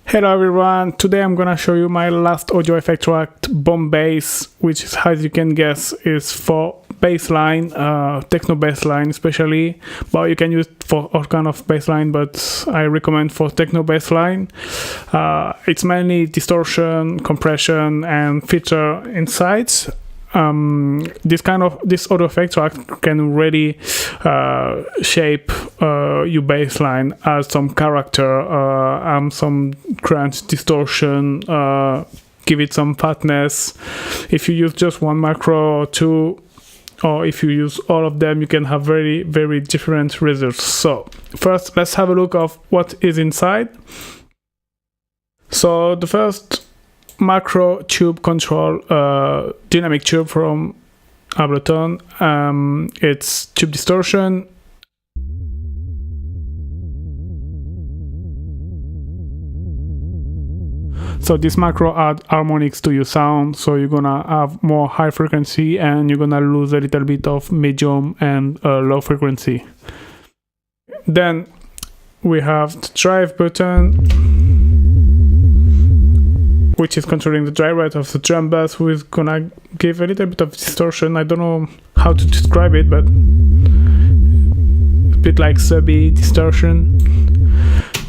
Hello everyone, today I'm gonna show you my last audio effect track, Bomb Bass, which is, as you can guess, is for bassline, techno bassline especially, but you can use it for all kind of bassline, but I recommend for techno bassline. It's mainly distortion, compression, and filter insights. This audio effect track can really shape your bassline, add some character, some crunch, distortion, give it some fatness. If you use just one macro or two, or if you use all of them, you can have very, very different results. So first, let's have a look of what is inside. So the first macro tube control, dynamic tube from Ableton. It's tube distortion. So this macro add harmonics to your sound, so you're gonna have more high frequency and you're gonna lose a little bit of medium and low frequency. Then we have the drive button, which is controlling the drive rate of the drum bass, who is gonna give a little bit of distortion. I don't know how to describe it, but a bit like subby distortion.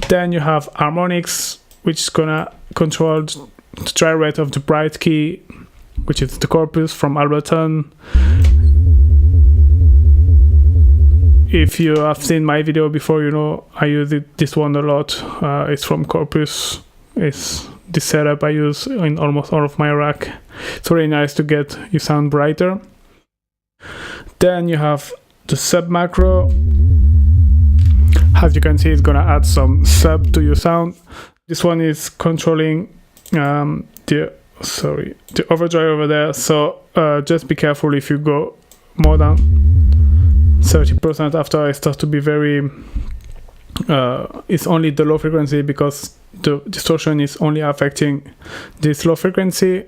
Then you have harmonics, which is gonna control the drive rate of the bright key, which is the corpus from Ableton. If you have seen my video before, you know I use this one a lot. It's from Corpus. It's this setup I use in almost all of my rack. It's really nice to get your sound brighter. Then you have the sub macro. As you can see, it's gonna add some sub to your sound. This one is controlling the overdrive over there. So just be careful if you go more than 30%. After it starts to be very it's only the low frequency, because the distortion is only affecting this low frequency.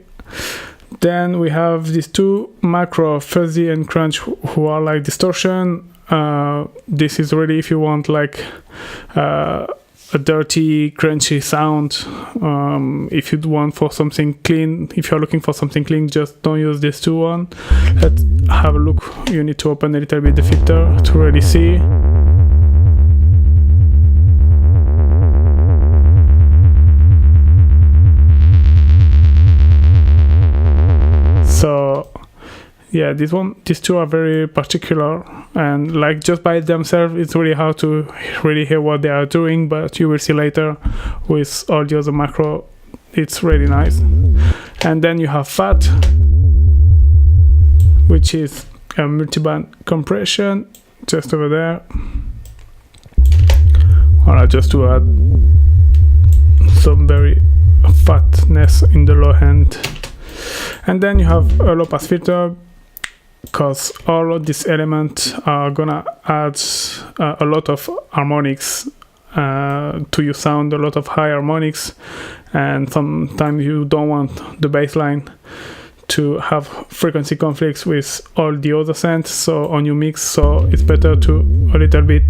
Then we have these two macro, fuzzy and crunch, who are like distortion. This is really if you want like a dirty, crunchy sound. If you want for something clean, if you're looking for something clean, just don't use this two one. Let's have a look. You need to open a little bit the filter to really see. So yeah, these two are very particular, and like just by themselves it's really hard to really hear what they are doing, but you will see later with all the other macro it's really nice. And then you have fat, which is a multiband compression just over there. Alright, just to add some very fatness in the low end. And then you have a low pass filter, because all of these elements are gonna add a lot of harmonics to your sound, a lot of high harmonics, and sometimes you don't want the bass line to have frequency conflicts with all the other sounds so on your mix, so it's better to a little bit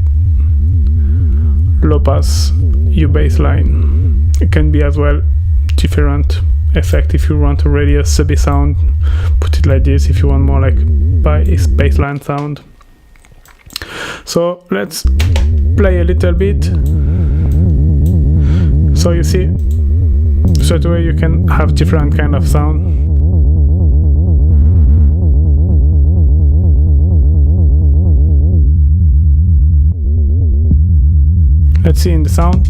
low pass your bass line. It can be as well different effect if you want already a subby sound, put it like this. If you want more like bassline sound. So let's play a little bit. So you see straight away you can have different kind of sound. Let's see in the sound.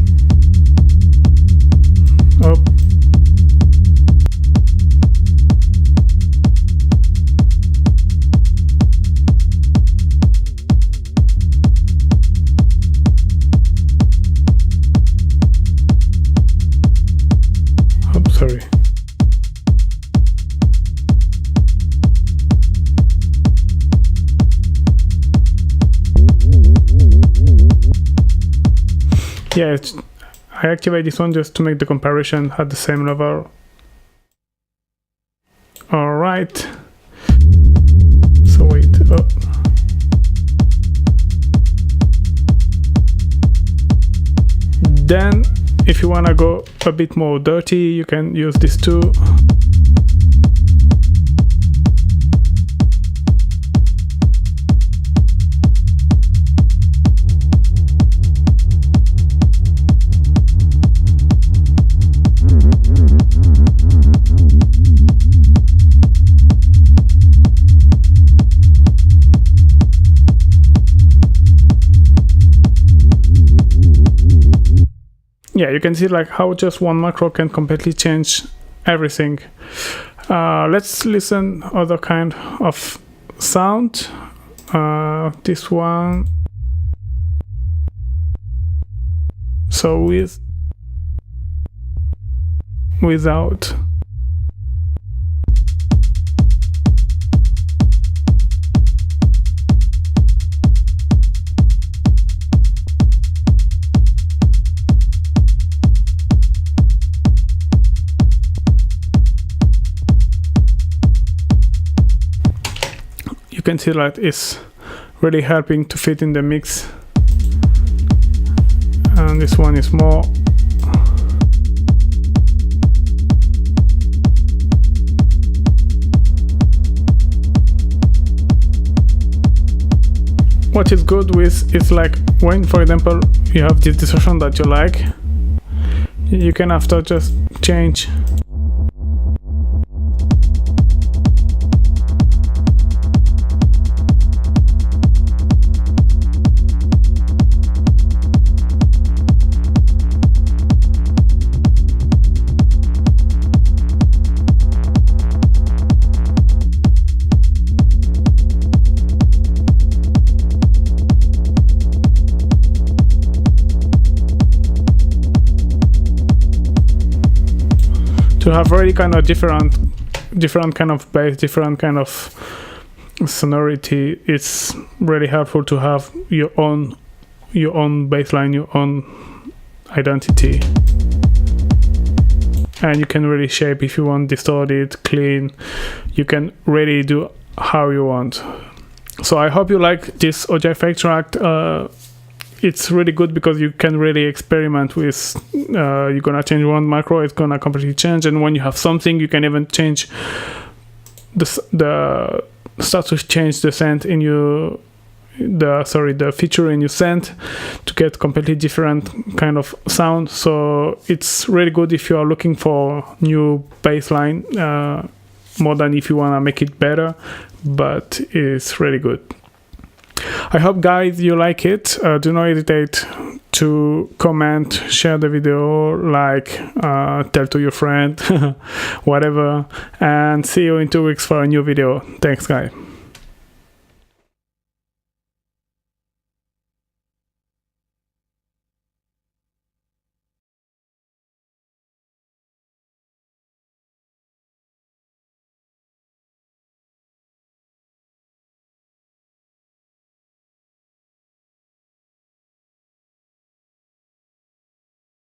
Oh. Sorry. Yeah, I activate this one just to make the comparison at the same level. All right. So wait. Then, if you wanna go a bit more dirty, you can use this too. Yeah, you can see like how just one macro can completely change everything. Let's listen other kind of sound. This one. So without. You can see that it's really helping to fit in the mix, and this one is more. What is good with is like when, for example, you have this distortion that you like, you can after just change. To have really kind of different kind of bass, different kind of sonority, it's really helpful to have your own bass line, your own identity, and you can really shape if you want distorted, clean. You can really do how you want. So I hope you like this audio effect track. It's really good because you can really experiment with, you're gonna change one macro, it's gonna completely change, and when you have something, you can even change start to change the scent in the feature in your scent to get completely different kind of sound. So it's really good if you are looking for new bass line, more than if you wanna make it better, but it's really good. I hope guys you like it. Do not hesitate to comment, share the video, like, tell to your friend, whatever, and see you in 2 weeks for a new video. Thanks guys.